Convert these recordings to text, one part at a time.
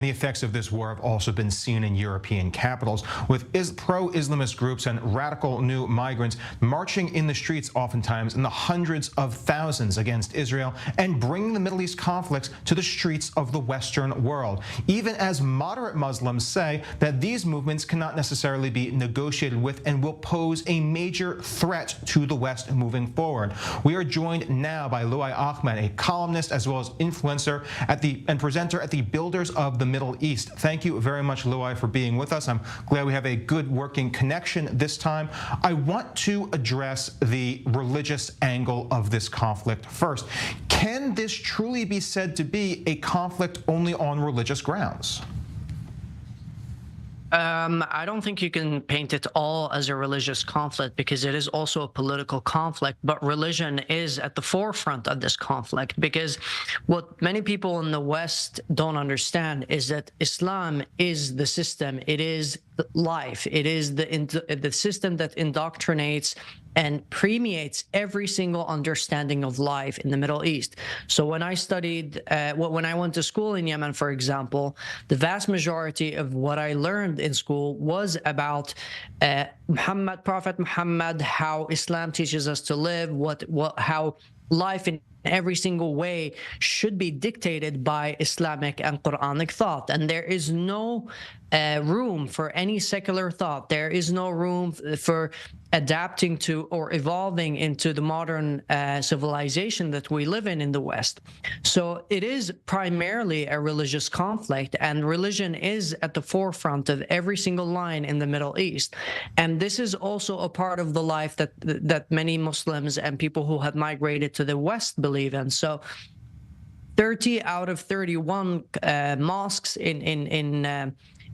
The effects of this war have also been seen in European capitals, with pro-Islamist groups and radical new migrants marching in the streets oftentimes in the hundreds of thousands against Israel and bringing the Middle East conflicts to the streets of the Western world, even as moderate Muslims say that these movements cannot necessarily be negotiated with and will pose a major threat to the West moving forward. We are joined now by Luai Ahmed, a columnist as well as influencer and presenter at the Builders of the Middle East. Thank you very much, Luai, for being with us. I'm glad we have a good working connection this time. I want to address the religious angle of this conflict first. Can this truly be said to be a conflict only on religious grounds? I don't think you can paint it all as a religious conflict, because it is also a political conflict, but religion is at the forefront of this conflict, because what many people in the West don't understand is that Islam is the system, it is life, it is the system that indoctrinates and permeates every single understanding of life in the Middle East. So when I studied, when I went to school in Yemen, for example, the vast majority of what I learned in school was about Prophet Muhammad, how Islam teaches us to live, how life in every single way should be dictated by Islamic and Quranic thought. And there is no room for any secular thought. There is no room for adapting to or evolving into the modern civilization that we live in the West. So it is primarily a religious conflict, and religion is at the forefront of every single line in the Middle East. And this is also a part of the life that many Muslims and people who have migrated to the West believe in. So 30 out of 31 mosques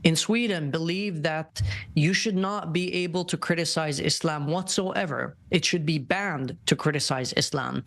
in Sweden believe that you should not be able to criticize Islam whatsoever. It should be banned to criticize Islam.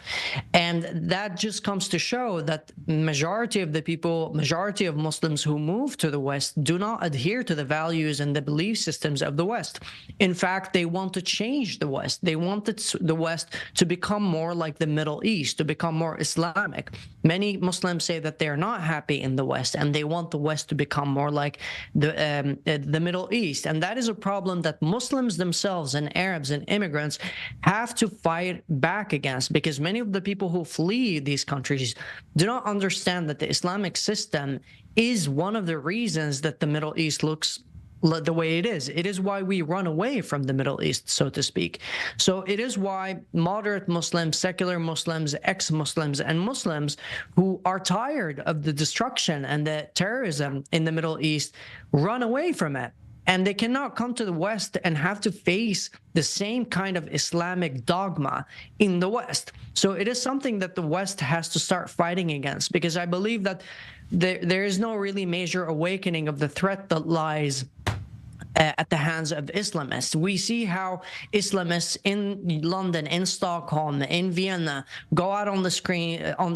And that just comes to show that majority of Muslims who move to the West do not adhere to the values and the belief systems of the West. In fact, they want to change the West. They want the West to become more like the Middle East, to become more Islamic. Many Muslims say that they're not happy in the West, and they want the West to become more like the Middle East. And that is a problem that Muslims themselves and Arabs and immigrants have to fight back against, because many of the people who flee these countries do not understand that the Islamic system is one of the reasons that the Middle East looks the way it is. It is why we run away from the Middle East, so to speak. So it is why moderate Muslims, secular Muslims, ex-Muslims, and Muslims who are tired of the destruction and the terrorism in the Middle East run away from it. And they cannot come to the West and have to face the same kind of Islamic dogma in the West. So it is something that the West has to start fighting against, because I believe that there is no really major awakening of the threat that lies at the hands of Islamists. We see how Islamists in London, in Stockholm, in Vienna go out on the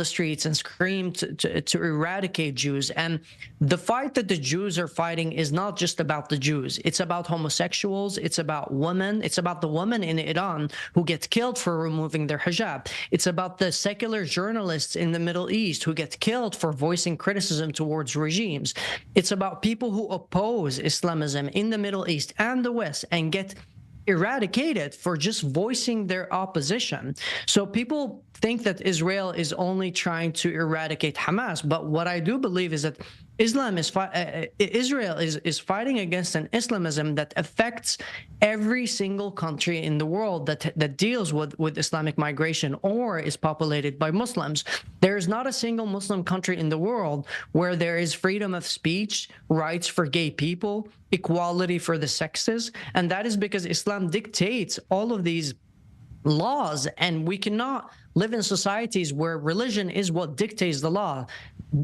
streets and scream to eradicate Jews. And the fight that the Jews are fighting is not just about the Jews. It's about homosexuals. It's about women. It's about the women in Iran who get killed for removing their hijab. It's about the secular journalists in the Middle East who get killed for voicing criticism towards regimes. It's about people who oppose Islamism in the Middle East and the West and get eradicated for just voicing their opposition. So people think that Israel is only trying to eradicate Hamas, but what I do believe is that Israel is fighting against an Islamism that affects every single country in the world that deals with Islamic migration or is populated by Muslims. There is not a single Muslim country in the world where there is freedom of speech, rights for gay people, equality for the sexes, and that is because Islam dictates all of these laws, and we cannot live in societies where religion is what dictates the law.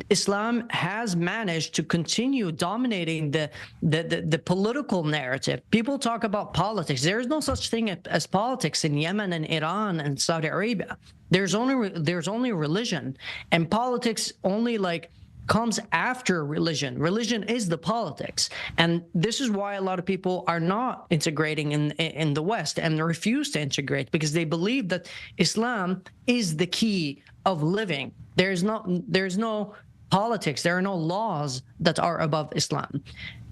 Islam has managed to continue dominating the political narrative. People talk about politics. There is no such thing as politics in Yemen and Iran and Saudi Arabia. There's only religion, and politics only comes after religion. Religion is the politics. And this is why a lot of people are not integrating in the West and refuse to integrate, because they believe that Islam is the key of living. There's no politics, there are no laws that are above Islam.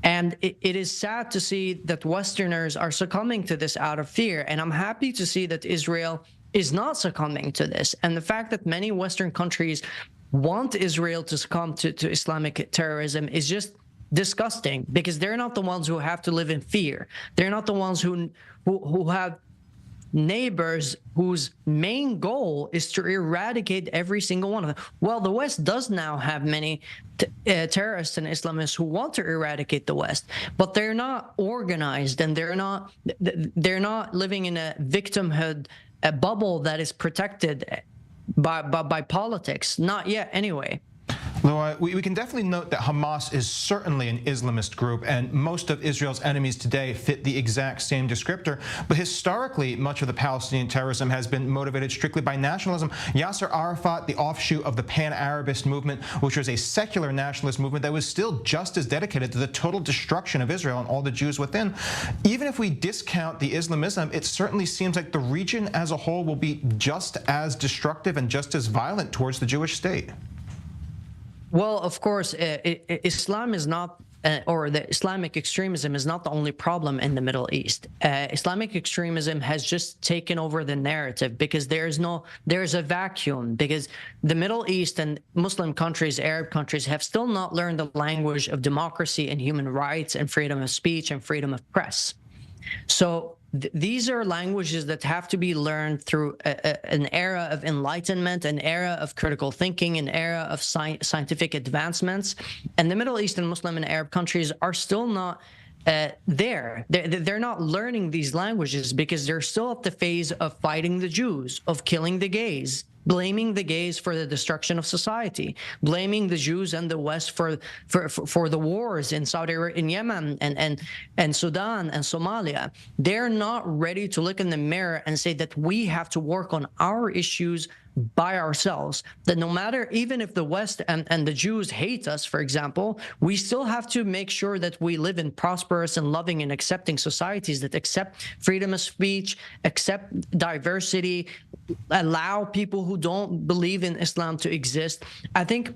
And it is sad to see that Westerners are succumbing to this out of fear. And I'm happy to see that Israel is not succumbing to this. And the fact that many Western countries want Israel to succumb to Islamic terrorism is just disgusting, because they're not the ones who have to live in fear. They're not the ones who have neighbors whose main goal is to eradicate every single one of them. Well, the West does now have many terrorists and Islamists who want to eradicate the West, but they're not organized, and they're not living in a victimhood, a bubble that is protected by politics. Not yet, anyway. Luai, we can definitely note that Hamas is certainly an Islamist group, and most of Israel's enemies today fit the exact same descriptor. But historically, much of the Palestinian terrorism has been motivated strictly by nationalism. Yasser Arafat, the offshoot of the Pan-Arabist movement, which was a secular nationalist movement that was still just as dedicated to the total destruction of Israel and all the Jews within. Even if we discount the Islamism, it certainly seems like the region as a whole will be just as destructive and just as violent towards the Jewish state. Well, of course, Islam is not, or the Islamic extremism is not the only problem in the Middle East. Islamic extremism has just taken over the narrative because there's a vacuum, because the Middle East and Muslim countries, Arab countries, have still not learned the language of democracy and human rights and freedom of speech and freedom of press. So these are languages that have to be learned through an era of enlightenment, an era of critical thinking, an era of scientific advancements. And the Middle East and Muslim and Arab countries are still not there. They're not learning these languages because they're still at the phase of fighting the Jews, of killing the gays, blaming the gays for the destruction of society, blaming the Jews and the West for the wars in Saudi Arabia, in Yemen, and Sudan and Somalia. They're not ready to look in the mirror and say that we have to work on our issues by ourselves, that no matter, even if the West and the Jews hate us, for example, we still have to make sure that we live in prosperous and loving and accepting societies that accept freedom of speech, accept diversity, allow people who don't believe in Islam to exist. I think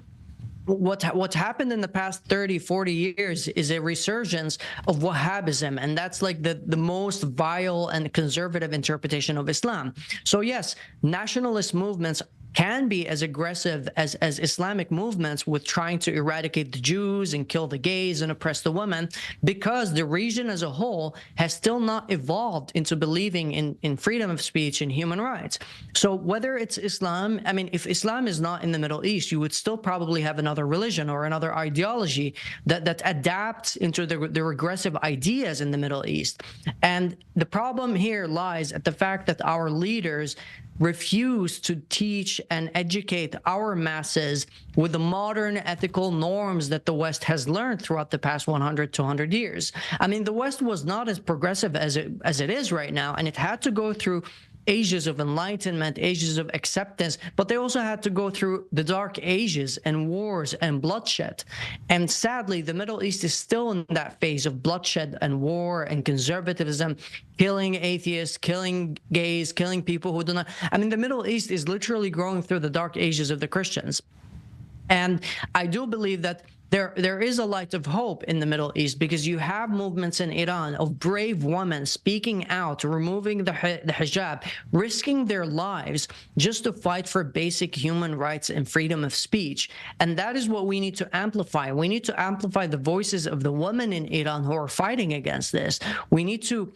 what's happened in the past 30, 40 years is a resurgence of Wahhabism, and that's like the most vile and conservative interpretation of Islam. So yes, nationalist movements can be as aggressive as Islamic movements with trying to eradicate the Jews and kill the gays and oppress the women, because the region as a whole has still not evolved into believing in freedom of speech and human rights. So whether it's Islam, I mean, if Islam is not in the Middle East, you would still probably have another religion or another ideology that adapts into the regressive ideas in the Middle East. And the problem here lies at the fact that our leaders refuse to teach and educate our masses with the modern ethical norms that the West has learned throughout the past 100, 200 years. I mean, the West was not as progressive as it is right now, and it had to go through ages of enlightenment, ages of acceptance, but they also had to go through the dark ages and wars and bloodshed. And sadly, the Middle East is still in that phase of bloodshed and war and conservatism, killing atheists, killing gays, killing people who do not. I mean, the Middle East is literally growing through the dark ages of the Christians. And I do believe that there is a light of hope in the Middle East, because you have movements in Iran of brave women speaking out, removing the hijab, risking their lives just to fight for basic human rights and freedom of speech. And that is what we need to amplify. We need to amplify the voices of the women in Iran who are fighting against this. We need to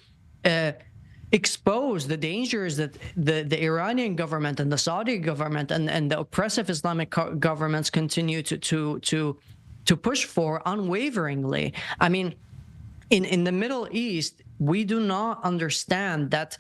expose the dangers that the Iranian government and the Saudi government and the oppressive Islamic governments continue to push for unwaveringly. I mean, in the Middle East, we do not understand that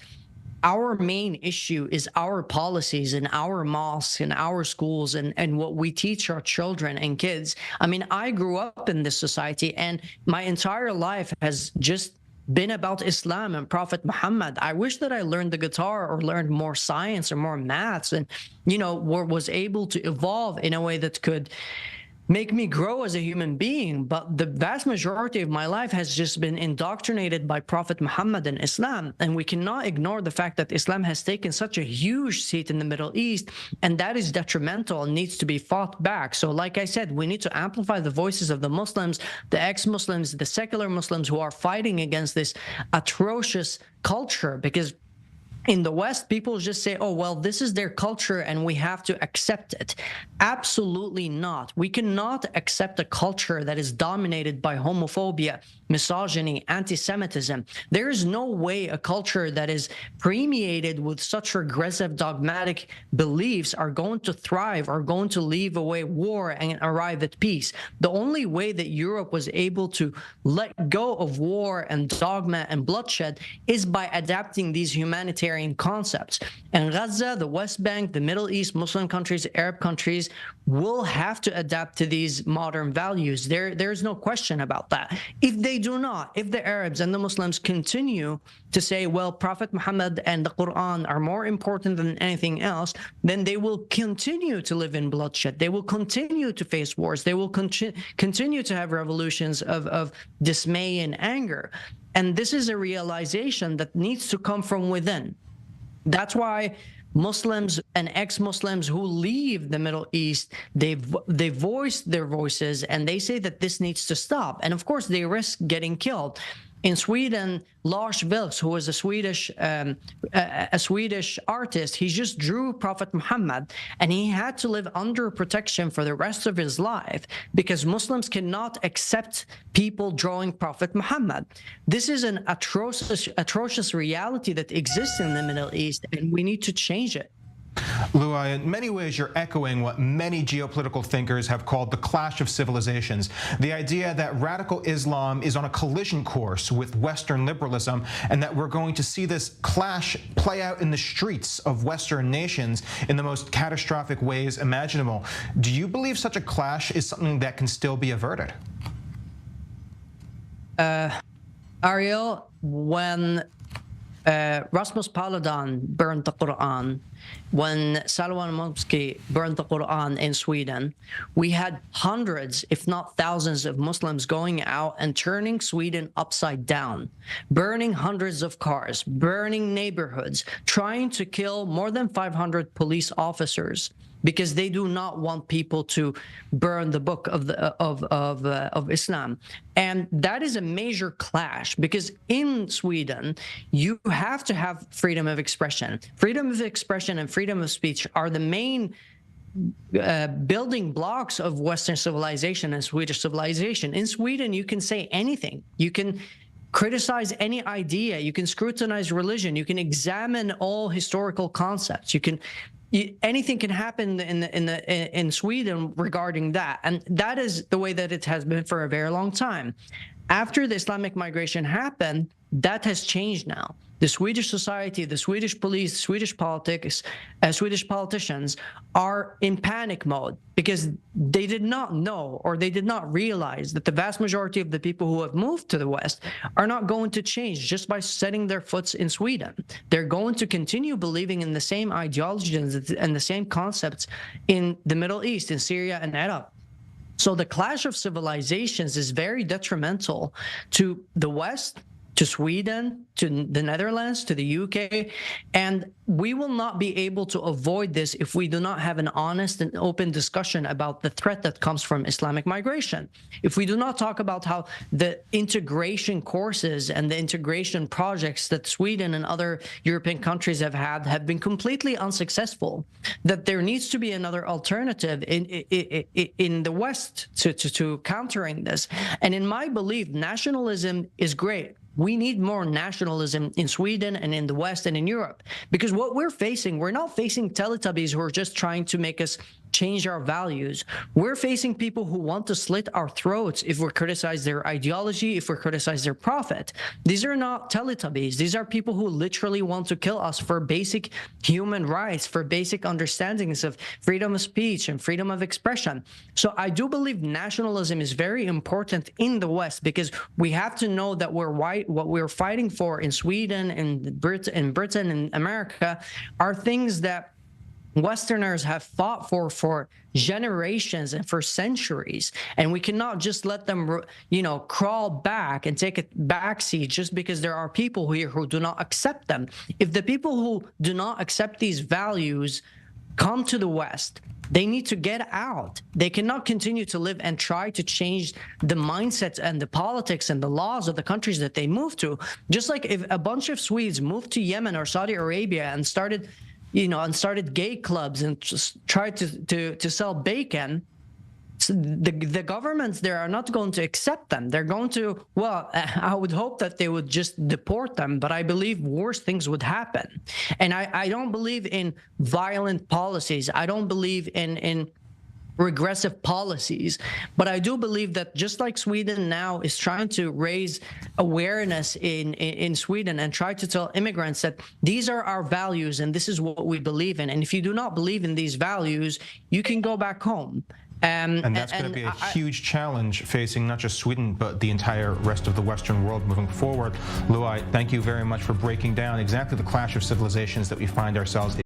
our main issue is our policies and our mosques and our schools and what we teach our children and kids. I mean, I grew up in this society, and my entire life has just been about Islam and Prophet Muhammad. I wish that I learned the guitar or learned more science or more maths and, was able to evolve in a way that could make me grow as a human being. But the vast majority of my life has just been indoctrinated by Prophet Muhammad and Islam. And we cannot ignore the fact that Islam has taken such a huge seat in the Middle East, and that is detrimental and needs to be fought back. So like I said, we need to amplify the voices of the Muslims, the ex-Muslims, the secular Muslims who are fighting against this atrocious culture, because in the West, people just say, oh, well, this is their culture and we have to accept it. Absolutely not. We cannot accept a culture that is dominated by homophobia, misogyny, anti-Semitism. There is no way a culture that is permeated with such regressive dogmatic beliefs are going to thrive, are going to leave away war and arrive at peace. The only way that Europe was able to let go of war and dogma and bloodshed is by adapting these humanitarian concepts. And Gaza, the West Bank, the Middle East, Muslim countries, Arab countries will have to adapt to these modern values. There's no question about that. If they do not, if the Arabs and the Muslims continue to say, well, Prophet Muhammad and the Quran are more important than anything else, then they will continue to live in bloodshed. They will continue to face wars. They will continue to have revolutions of dismay and anger. And this is a realization that needs to come from within. That's why Muslims and ex-Muslims who leave the Middle East, they voice their voices and they say that this needs to stop. And of course, they risk getting killed. In Sweden, Lars Vilks, who was a Swedish artist, he just drew Prophet Muhammad, and he had to live under protection for the rest of his life because Muslims cannot accept people drawing Prophet Muhammad. This is an atrocious reality that exists in the Middle East, and we need to change it. Luai, in many ways, you're echoing what many geopolitical thinkers have called the clash of civilizations. The idea that radical Islam is on a collision course with Western liberalism, and that we're going to see this clash play out in the streets of Western nations in the most catastrophic ways imaginable. Do you believe such a clash is something that can still be averted? Ariel, when Rasmus Paludan burned the Quran, when Salwan Momsky burned the Quran in Sweden, we had hundreds, if not thousands, of Muslims going out and turning Sweden upside down, burning hundreds of cars, burning neighborhoods, trying to kill more than 500 police officers, because they do not want people to burn the book of Islam. And that is a major clash, because in Sweden, you have to have freedom of expression. Freedom of expression and freedom of speech are the main building blocks of Western civilization and Swedish civilization. In Sweden, you can say anything. You can criticize any idea. You can scrutinize religion. You can examine all historical concepts. Anything can happen in Sweden regarding that, and that is the way that it has been for a very long time. After the Islamic migration happened, that has changed now. The Swedish society, the Swedish police, Swedish politics, Swedish politicians are in panic mode because they did not know, or they did not realize, that the vast majority of the people who have moved to the West are not going to change just by setting their foot in Sweden. They're going to continue believing in the same ideologies and the same concepts in the Middle East, in Syria and Iraq. So the clash of civilizations is very detrimental to the West, to Sweden, to the Netherlands, to the UK, and we will not be able to avoid this if we do not have an honest and open discussion about the threat that comes from Islamic migration. If we do not talk about how the integration courses and the integration projects that Sweden and other European countries have been completely unsuccessful, that there needs to be another alternative in the West to countering this. And in my belief, nationalism is great. We need more nationalism in Sweden and in the West and in Europe, because what we're not facing Teletubbies who are just trying to make us change our values. We're facing people who want to slit our throats if we criticize their ideology, if we criticize their prophet. These are not Teletubbies. These are people who literally want to kill us for basic human rights, for basic understandings of freedom of speech and freedom of expression. So I do believe nationalism is very important in the West, because we have to know that what we're fighting for in Sweden and Britain and America are things that Westerners have fought for generations and for centuries, and we cannot just let them, crawl back and take a backseat just because there are people here who do not accept them. If the people who do not accept these values come to the West, they need to get out. They cannot continue to live and try to change the mindsets and the politics and the laws of the countries that they move to. Just like if a bunch of Swedes moved to Yemen or Saudi Arabia and started gay clubs and just tried to sell bacon, so the governments there are not going to accept them. They're going to, I would hope that they would just deport them, but I believe worse things would happen. And I don't believe in violent policies. I don't believe in regressive policies, but I do believe that just like Sweden now is trying to raise awareness in Sweden and try to tell immigrants that these are our values and this is what we believe in. And if you do not believe in these values, you can go back home. And that's going to be a huge challenge facing not just Sweden, but the entire rest of the Western world moving forward. Luai, thank you very much for breaking down exactly the clash of civilizations that we find ourselves in.